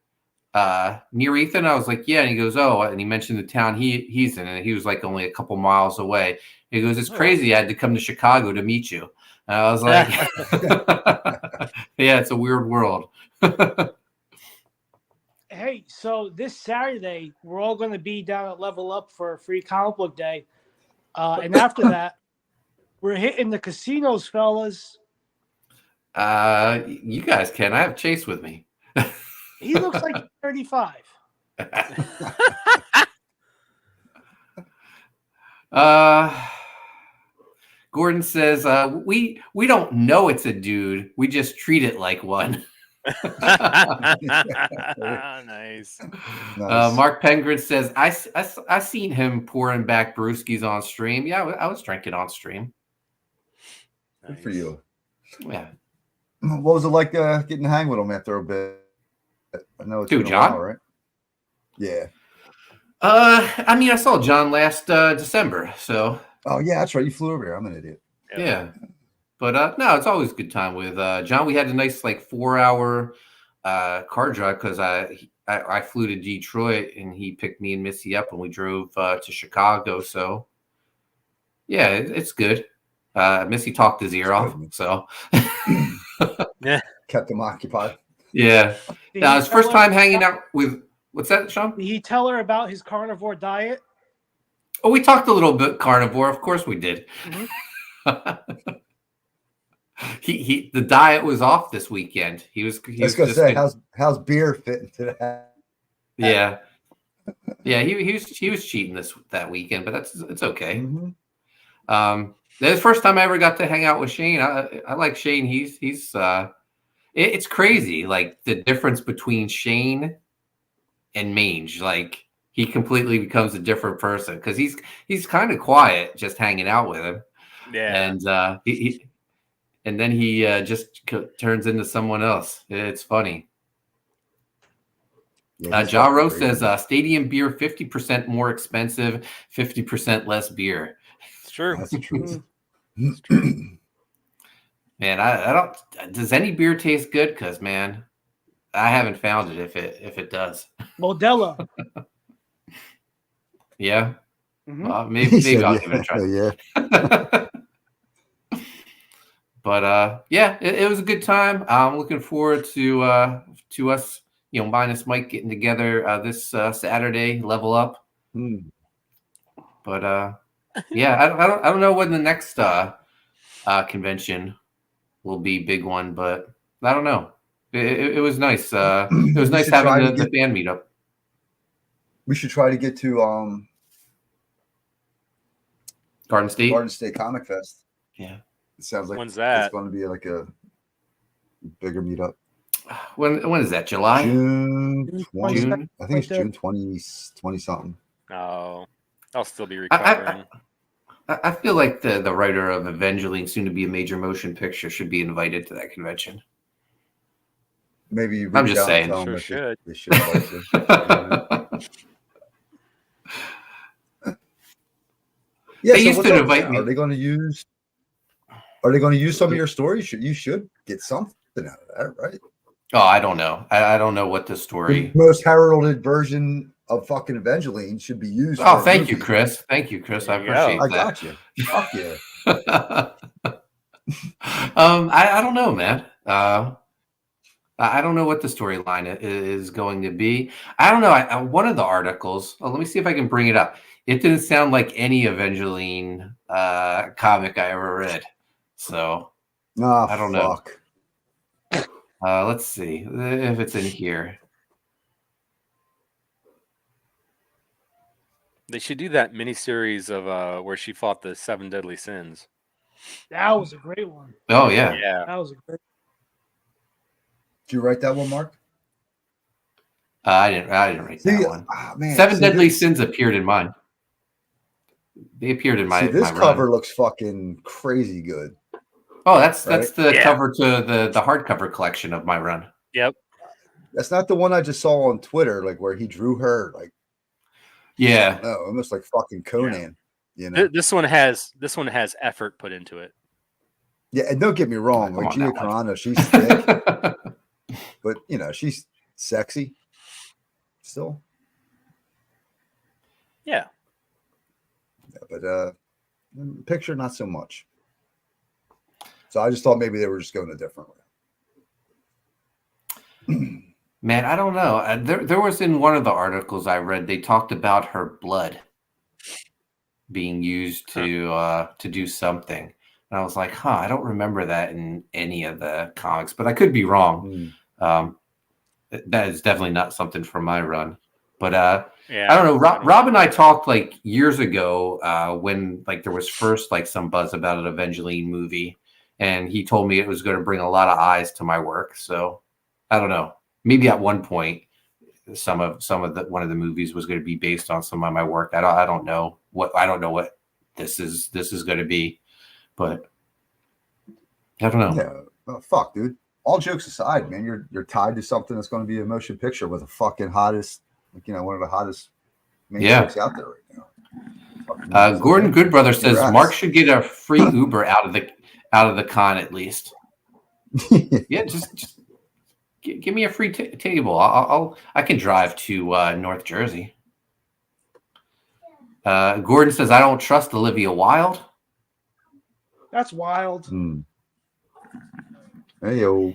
near Ethan?" I was like, "Yeah." And he goes, "Oh," and he mentioned the town he's in, and he was like only a couple miles away. He goes, "It's crazy. I had to come to Chicago to meet you." And I was like, "Yeah, it's a weird world." Hey, so this Saturday we're all going to be down at Level Up for a free comic book day, and after that, we're hitting the casinos, fellas. You guys can. I have Chase with me. He looks like 35. Gordon says, we don't know it's a dude. We just treat it like one. Nice. Mark Pengrin says, I seen him pouring back brewskis on stream. Yeah, I was drinking on stream. Good for you. Yeah. What was it like getting to hang with him after a bit? I know it's been a John? while, right? Yeah. I mean, I saw John last December, so. Oh yeah, that's right. You flew over here. I'm an idiot. Yeah. But no, it's always a good time with John. We had a nice like 4-hour car drive because I flew to Detroit and he picked me and Missy up and we drove to Chicago. So yeah, it's good. Missy talked his ear off, so yeah, kept him occupied. Yeah. Now his first time hanging out with what's that, Sean? Did he tell her about his carnivore diet? Oh, we talked a little bit carnivore. Of course we did. Mm-hmm. The diet was off this weekend. He was Just gonna say, how's beer fitting to that? Yeah. Yeah, he was cheating that weekend, but it's okay. Mm-hmm. The first time I ever got to hang out with Shane. I like Shane. He's it's crazy, like the difference between Shane and Mange. Like he completely becomes a different person because he's kind of quiet just hanging out with him. Yeah, and he and then he just turns into someone else. It's funny. Yeah, Ja Rose says stadium beer 50% more expensive, 50% less beer. it's true. That's the truth. Man, I don't. Does any beer taste good? Because man, I haven't found it. If it does, Modelo. Yeah. Mhm. Maybe I'll give it a try. Yeah. But yeah, it was a good time. I'm looking forward to us, minus Mike getting together this Saturday, level up. But yeah, I don't know when the next convention will be big one, but I don't know. It was nice. It was nice having the fan meetup. We should try to get to Garden State Comic Fest. Yeah. It sounds like When's that? It's going to be like a bigger meetup. When is that? July? June 20. June? I think it's June 20 something. Oh, I'll still be recovering. I feel like the writer of Evangeline, soon to be a major motion picture, should be invited to that convention. Maybe I'm just saying. Sure should. They should invite you. Yeah, They so used what's to up? invite me. Are they going to use? Are they going to use some of your stories? You should get something out of that, right? Oh, I don't know. I don't know what the story. The most heralded version of fucking Evangeline should be used. Oh, for a thank you, movie. Chris. Thank you, Chris. I There you go. appreciate I that. got you. Fuck yeah. I don't know, man. I don't know what the storyline is going to be. I don't know. One of the articles. Let me see if I can bring it up. It didn't sound like any Evangeline comic I ever read. So I don't know. Let's see if it's in here. They should do that miniseries of where she fought the 7 deadly sins. That was a great one. Oh yeah. Yeah. That was a great. Did you write that one, Mark? I didn't write that one. Man, 7 Deadly this, Sins appeared in mine. They appeared in my. this my cover run. looks fucking crazy good. Oh, that's right? the Yeah. cover to the hardcover collection of my run. Yep. That's not the one I just saw on Twitter, like where he drew her, like Yeah. almost like fucking Conan. You know? This one has effort put into it. Yeah, and don't get me wrong, Come like on Gia now, Carano, she's thick, but she's sexy still. Yeah. But picture not so much. So I just thought maybe they were just going a different way. Man, I don't know. There was in one of the articles I read, they talked about her blood being used to do something. And I was like, I don't remember that in any of the comics, but I could be wrong. That is definitely not something from my run. But Yeah. I don't know. Rob and I talked like years ago when like there was first like some buzz about an Evangeline movie, and he told me it was going to bring a lot of eyes to my work. So I don't know. Maybe at one point, one of the movies was going to be based on some of my work. I don't know what this is going to be, but I don't know. Yeah, well, fuck, dude. All jokes aside, man, you're tied to something that's going to be a motion picture with a fucking hottest, one of the hottest main chicks out there right now. Gordon Goodbrother says Congrats. Mark should get a free Uber out of the con at least. Yeah, just give me a free table. I can drive to North Jersey. Gordon says I don't trust Olivia Wilde. That's wild. Hey yo.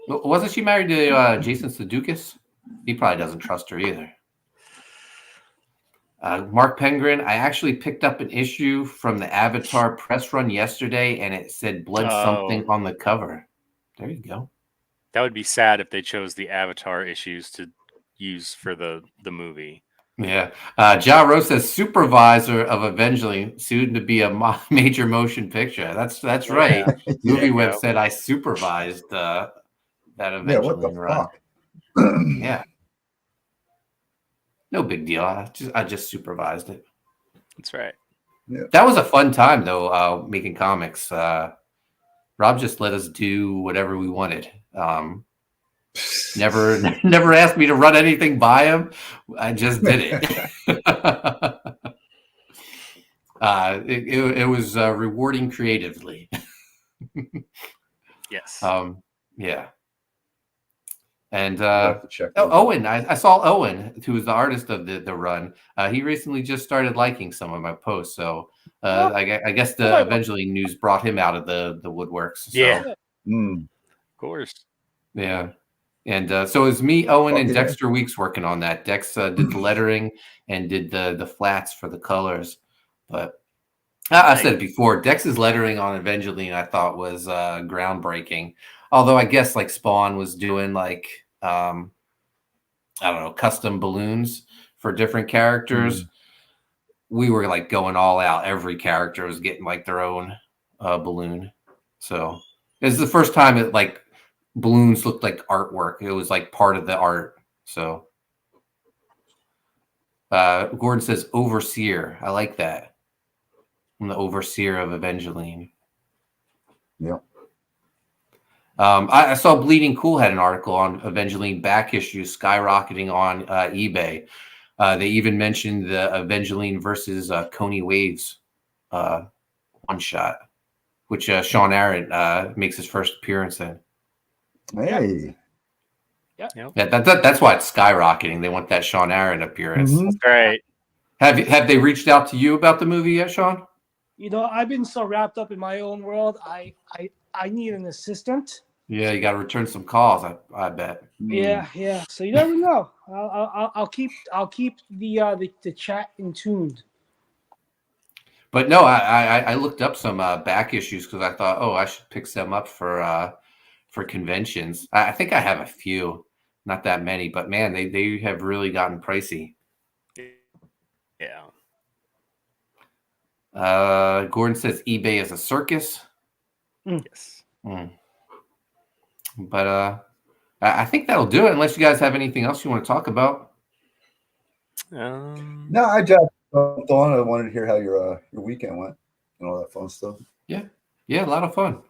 Wasn't she married to Jason Sudeikis? He probably doesn't trust her either. Mark Pengrin, I actually picked up an issue from the Avatar press run yesterday, and it said blood something on the cover. There you go. That would be sad if they chose the Avatar issues to use for the movie. Yeah. Ja Rose says supervisor of Evangeline, soon to be a major motion picture. That's right. Movie Web said I supervised that Evangeline. Yeah, what the run. fuck? Yeah. No big deal. I just supervised it. That's right. Yeah. That was a fun time though, making comics. Rob just let us do whatever we wanted. Never asked me to run anything by him. I just did it. It was rewarding creatively. Yes. Yeah. And I'll have to check that out. Owen, I saw Owen, who was the artist of the run. He recently just started liking some of my posts. So I guess the Evangeline news brought him out of the woodworks. So. Yeah. Mm. Of course. Yeah. And so it was me, Owen, and Fucking A. Dexter Weeks working on that. Dex did the lettering and did the flats for the colors. But I said it before, Dex's lettering on Evangeline I thought was groundbreaking. Although I guess like Spawn was doing like I don't know, custom balloons for different characters. We were like going all out. Every character was getting like their own balloon. So this is the first time it like balloons looked like artwork. It was like part of the art. So Gordon says overseer. I like that. I'm the overseer of Evangeline. Yeah. I saw Bleeding Cool had an article on Evangeline back issues skyrocketing on eBay. They even mentioned the Evangeline versus Coney Waves one shot, which Sean Aaron makes his first appearance in. Hey. That's why it's skyrocketing. They want that Sean Aaron appearance. Right. Have they reached out to you about the movie yet, Sean? You know, I've been so wrapped up in my own world. I need an assistant. Yeah, you got to return some calls. I bet. Yeah. So you never know. I'll keep the chat in tuned. But no, I looked up some back issues because I thought, I should pick some up for conventions. I think I have a few, not that many, but man, they have really gotten pricey. Yeah. Gordon says eBay is a circus. Yes. But I think that'll do it. Unless you guys have anything else you want to talk about. No, I just thought I wanted to hear how your weekend went and all that fun stuff. Yeah, a lot of fun.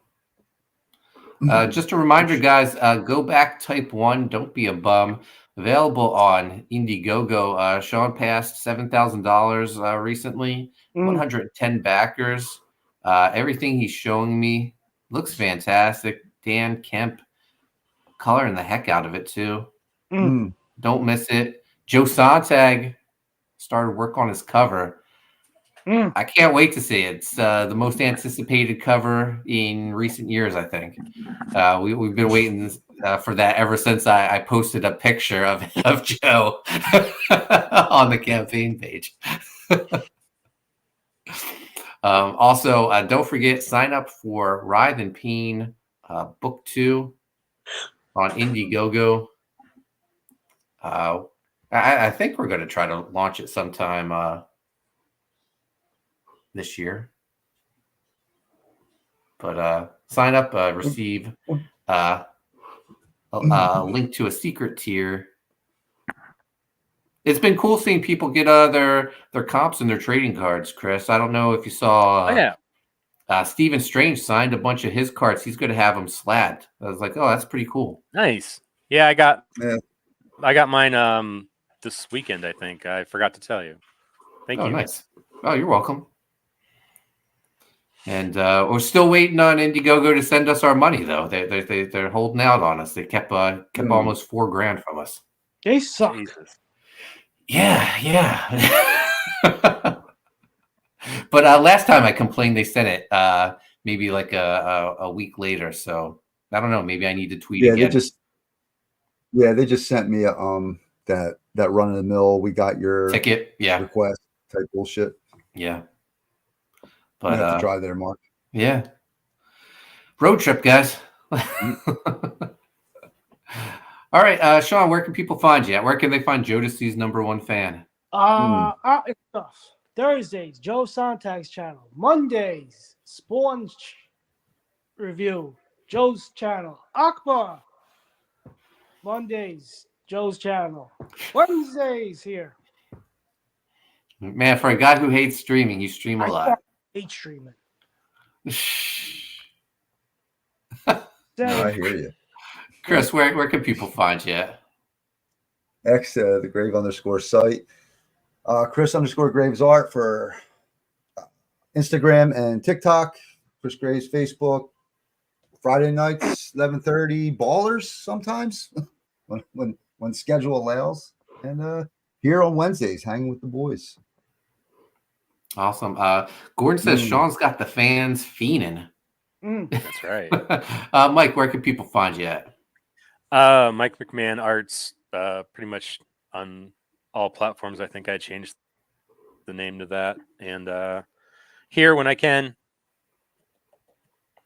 Just a reminder, guys, go back, type 1, don't be a bum. Available on Indiegogo. Sean passed $7,000 recently, 110 backers. Everything he's showing me looks fantastic. Dan Kemp coloring the heck out of it, too. Don't miss it. Joe Sontag started work on his cover. I can't wait to see it. It's the most anticipated cover in recent years, I think. We've been waiting for that ever since I posted a picture of Joe on the campaign page. Also, don't forget, sign up for Writhe and Peen Book 2 on Indiegogo. I think we're going to try to launch it sometime this year. But sign up, receive a link to a secret tier. It's been cool seeing people get their comps and their trading cards, Chris. I don't know if you saw. Stephen Strange signed a bunch of his cards. He's going to have them slabbed. I was like, oh, that's pretty cool. Nice. Yeah, I got mine this weekend, I think. I forgot to tell you. Thank you. Nice. Oh, you're welcome. And we're still waiting on Indiegogo to send us our money, though. They're holding out on us. They kept almost $4,000 from us. They suck. Jesus. Yeah. But last time I complained, they sent it maybe like a week later. So I don't know. Maybe I need to tweet again. They just sent me that run of the mill. We got your ticket, request type bullshit. Yeah. But I have to drive there, Mark. Yeah. Road trip, guys. All right, Sean, where can people find you? Where can they find Jodeci's #1 fan? Stuff. Thursdays, Joe Sontag's channel. Mondays, Spawn review, Joe's channel. Akbar. Mondays, Joe's channel. Wednesdays here. Man, for a guy who hates streaming, you stream a lot. I hate streaming. No, I hear you. Chris, where can people find you at? X, the Grave _site. Chris _Graves art for Instagram and TikTok. Chris Graves Facebook. Friday nights, 11:30. Ballers sometimes when schedule allows. And here on Wednesdays, hanging with the boys. Awesome. Gordon says Sean's got the fans fiending. That's right. Mike, where can people find you at? Mike McMahon Arts, pretty much on all platforms. I think I changed the name to that, and here when I can,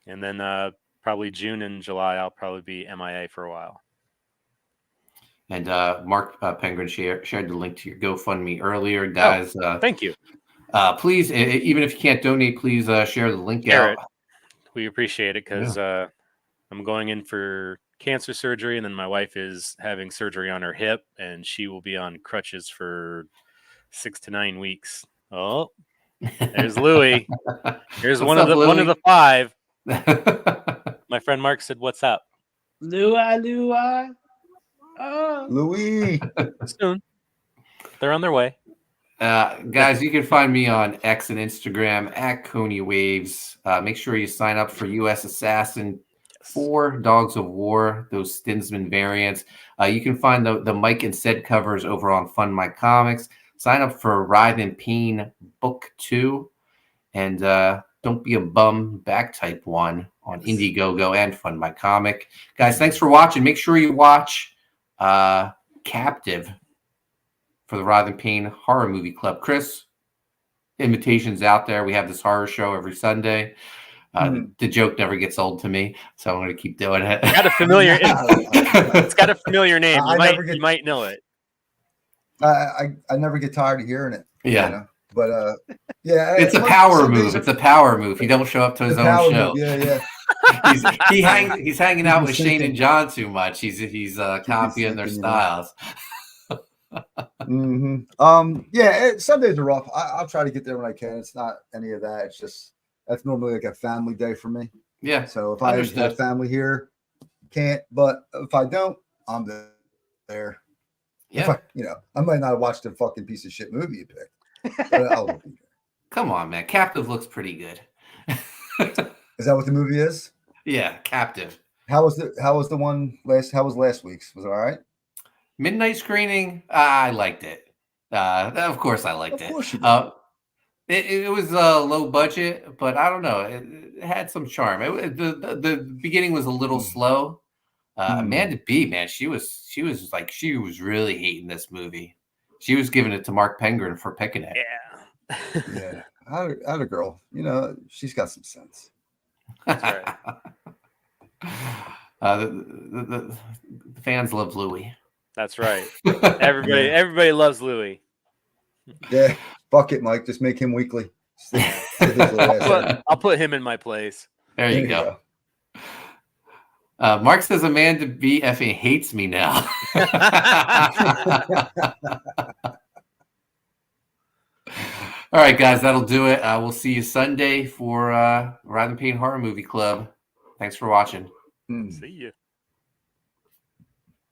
and then probably June and July I'll probably be MIA for a while. And Mark Penguin shared the link to your GoFundMe earlier, guys. Thank you. Please, even if you can't donate, please share the link Share out. it. We appreciate it because I'm going in for cancer surgery, and then my wife is having surgery on her hip, and she will be on crutches for 6 to 9 weeks. Oh, there's Louie. Here's What's one up, of the 5. Louie? My friend Mark said, "What's up?" Lua. Oh. Louis. Soon. They're on their way. Guys, you can find me on X and Instagram at Coney Waves. Make sure you sign up for US Assassin 4 Dogs of War, those Stinsman variants. You can find the Mike and Sid covers over on Fund My Comics. Sign up for Writhe in Pain Book 2. And Don't Be a Bum Back Type 1 on Indiegogo and Fund My Comic. Guys, thanks for watching. Make sure you watch Captive for the Writhe in Pain Horror Movie Club. Chris, invitations out there. We have this horror show every Sunday. The joke never gets old to me, so I'm going to keep doing it. Got a familiar. It's got a familiar name. You might know it. I never get tired of hearing it. Yeah. You know? But yeah, It's a power move. It's a power move. He don't show up to his own show. Move. Yeah. He's hanging out with Shane and John too much. He's copying their styles. Yeah, Sundays are rough. I'll try to get there when I can. It's not any of that. It's just that's normally like a family day for me. Yeah. So if I have family here, can't. But if I don't, I'm there. Yeah. I might not have watched the fucking piece of shit movie you picked. But I'll be there. Come on, man. Captive looks pretty good. Is that what the movie is? Yeah, Captive. How was the one last? How was last week's? Was it all right? Midnight screening. I liked it. Of course, I liked it. Of course you did. It was low budget, but I don't know. It had some charm. The beginning was a little slow. Amanda B, man, she was really hating this movie. She was giving it to Mark Penguin for picking it. Yeah. Yeah. I had a girl. She's got some sense. That's right. The fans love Louie. That's right. Everybody loves Louie. Yeah. Fuck it, Mike. Just make him weekly. I'll put him in my place. There you go. Mark says Amanda B effing hates me now. All right, guys, that'll do it. We'll see you Sunday for Writhe in Pain Horror Movie Club. Thanks for watching. See you.